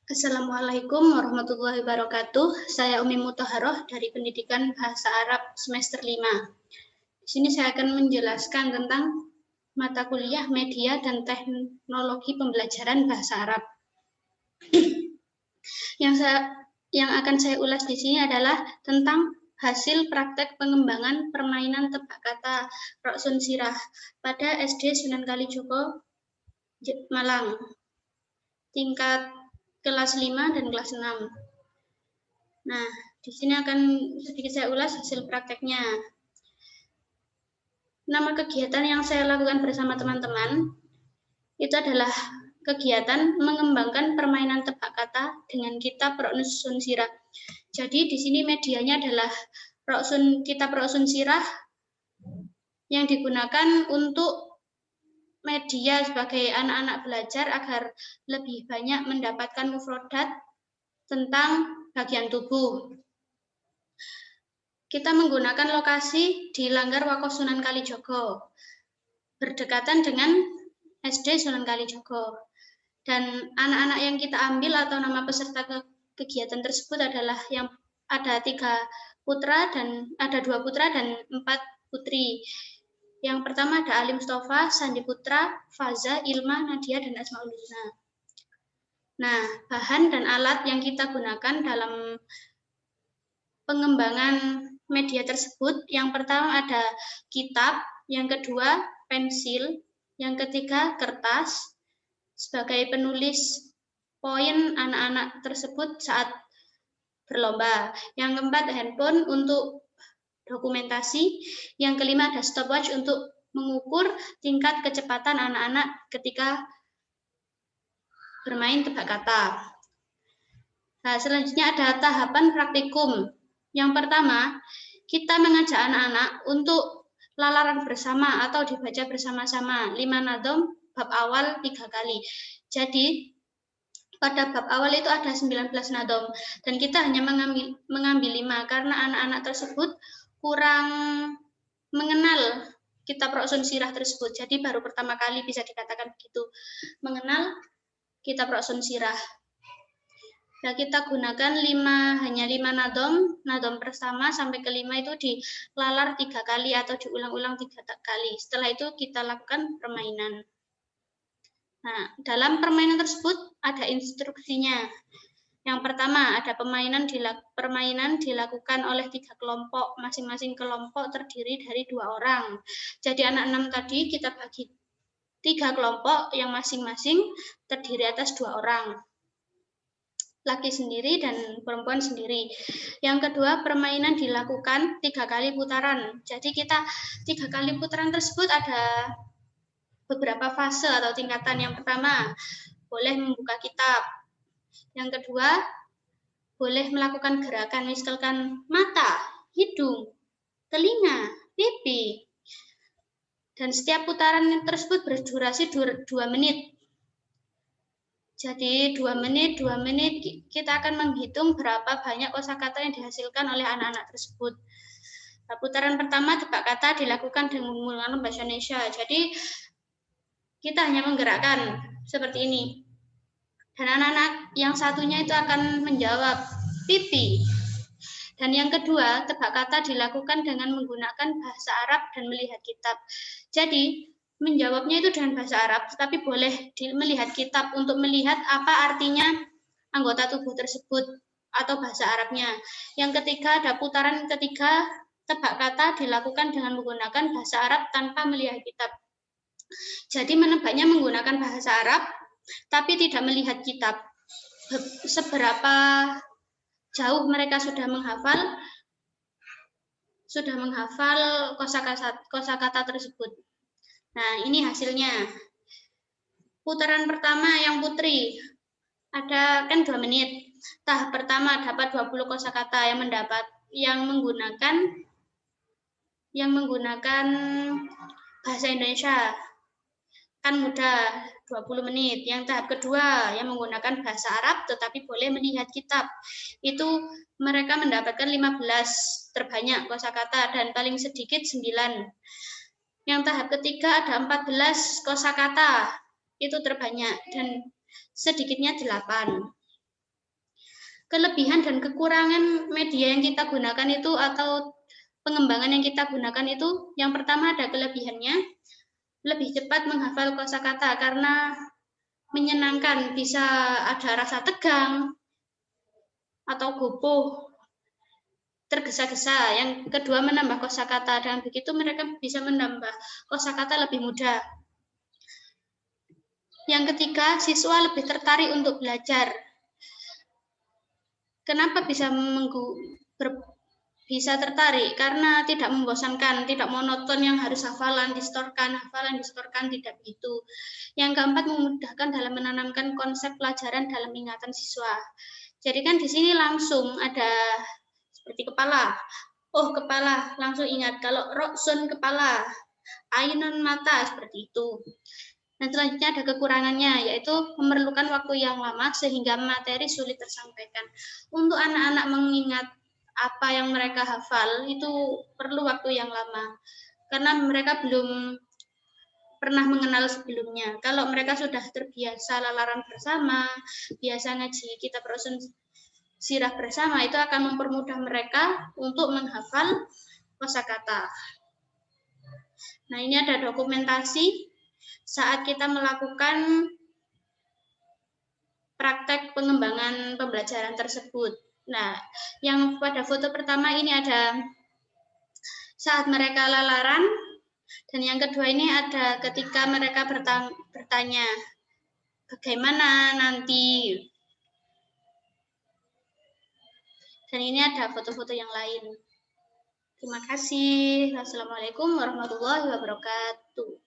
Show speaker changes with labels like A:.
A: Assalamualaikum warahmatullahi wabarakatuh. Saya Umi Muthaharoh dari Pendidikan Bahasa Arab semester 5. Di sini saya akan menjelaskan tentang mata kuliah media dan teknologi pembelajaran bahasa Arab. Yang akan saya ulas di sini adalah tentang hasil praktek pengembangan permainan tebak kata Roksun Sirah pada SD Sunan Kalijogo, Malang, tingkat kelas 5 dan kelas 6. Nah, di sini akan sedikit saya ulas hasil prakteknya. Nama kegiatan yang saya lakukan bersama teman-teman itu adalah kegiatan mengembangkan permainan tebak kata dengan kitab Roksun Sirah. Jadi di sini medianya adalah kitab Roksun Sirah yang digunakan untuk media sebagai anak-anak belajar agar lebih banyak mendapatkan mufrodat tentang bagian tubuh. Kita menggunakan lokasi di Langgar Wakoh Sunan Kalijogo, berdekatan dengan SD Sunan Kalijogo. Dan anak-anak yang kita ambil atau nama peserta kegiatan tersebut adalah yang ada 2 putra dan 4 putri. Yang pertama ada Ali Mustafa, Sandi Putra, Faza, Ilma, Nadia, dan Asmaul Husna. Nah, bahan dan alat yang kita gunakan dalam pengembangan media tersebut, yang pertama ada kitab, yang kedua pensil, yang ketiga kertas sebagai penulis poin anak-anak tersebut saat berlomba, yang keempat handphone untuk dokumentasi, yang kelima ada stopwatch untuk mengukur tingkat kecepatan anak-anak ketika bermain tebak kata. Nah, selanjutnya ada tahapan praktikum. Yang pertama, kita mengajak anak-anak untuk lalaran bersama atau dibaca bersama-sama 5 nadom bab awal 3 kali. Jadi, pada bab awal itu ada 19 nadom dan kita hanya mengambil 5 karena anak-anak tersebut kurang mengenal kitab Roksun Sirah tersebut. Jadi baru pertama kali bisa dikatakan begitu, mengenal kitab Roksun Sirah. Nah, kita gunakan hanya 5 nadom pertama sampai ke-5 itu dilalar 3 kali atau diulang-ulang 3 kali. Setelah itu kita lakukan permainan. Nah, dalam permainan tersebut ada instruksinya. Yang pertama, ada permainan dilakukan oleh 3 kelompok. Masing-masing kelompok terdiri dari 2 orang. Jadi anak 6 tadi kita bagi 3 kelompok yang masing-masing terdiri atas 2 orang. Laki sendiri dan perempuan sendiri. Yang kedua, permainan dilakukan 3 kali putaran. Jadi kita 3 kali putaran tersebut ada beberapa fase atau tingkatan. Yang pertama, boleh membuka kitab. Yang kedua, boleh melakukan gerakan misalkan mata, hidung, telinga, pipi. Dan setiap putaran tersebut berdurasi 2 menit. Jadi 2 menit kita akan menghitung berapa banyak kosakata yang dihasilkan oleh anak-anak tersebut. Nah, putaran pertama tebak kata dilakukan dengan menggunakan bahasa Indonesia. Jadi kita hanya menggerakkan seperti ini. Dan anak-anak yang satunya itu akan menjawab pipi. Dan yang kedua, tebak kata dilakukan dengan menggunakan bahasa Arab dan melihat kitab. Jadi menjawabnya itu dengan bahasa Arab, tetapi boleh melihat kitab untuk melihat apa artinya anggota tubuh tersebut atau bahasa Arabnya. Yang ketiga, ada putaran ketiga, tebak kata dilakukan dengan menggunakan bahasa Arab tanpa melihat kitab. Jadi menebaknya menggunakan bahasa Arab, tapi tidak melihat kitab. Seberapa jauh mereka sudah menghafal kosakata tersebut. Nah, ini hasilnya. Putaran pertama yang putri ada kan 2 menit. Tahap pertama dapat 20 kosakata yang menggunakan bahasa Indonesia. Kan mudah, 20 menit. Yang tahap kedua yang menggunakan bahasa Arab tetapi boleh melihat kitab. Itu mereka mendapatkan 15 terbanyak kosakata dan paling sedikit 9. Yang tahap ketiga ada 14 kosakata, itu terbanyak dan sedikitnya 8. kelebihan dan kekurangan media yang kita gunakan itu atau pengembangan yang kita gunakan itu, yang pertama ada kelebihannya, lebih cepat menghafal kosakata karena menyenangkan, bisa ada rasa tegang atau gopoh, tergesa-gesa. Yang kedua menambah kosakata, dan begitu mereka bisa menambah kosakata lebih mudah. Yang ketiga, siswa lebih tertarik untuk belajar. Kenapa bisa bisa tertarik? Karena tidak membosankan, tidak monoton yang harus hafalan, distorkan, tidak begitu. Yang keempat, memudahkan dalam menanamkan konsep pelajaran dalam ingatan siswa. Jadi kan di sini langsung ada seperti kepala. Oh, kepala, langsung ingat. Kalau roksun kepala, ainun mata, seperti itu. Dan selanjutnya ada kekurangannya, yaitu memerlukan waktu yang lama sehingga materi sulit tersampaikan. Untuk anak-anak mengingat apa yang mereka hafal, itu perlu waktu yang lama. Karena mereka belum pernah mengenal sebelumnya. Kalau mereka sudah terbiasa lalaran bersama, biasa ngaji kitab Rasul sirah bersama, itu akan mempermudah mereka untuk menghafal kosakata. Nah, ini ada dokumentasi saat kita melakukan praktek pengembangan pembelajaran tersebut. Nah, yang pada foto pertama ini ada saat mereka lalaran, dan yang kedua ini ada ketika mereka bertanya, bagaimana nanti? Dan ini ada foto-foto yang lain. Terima kasih. Wassalamualaikum warahmatullahi wabarakatuh.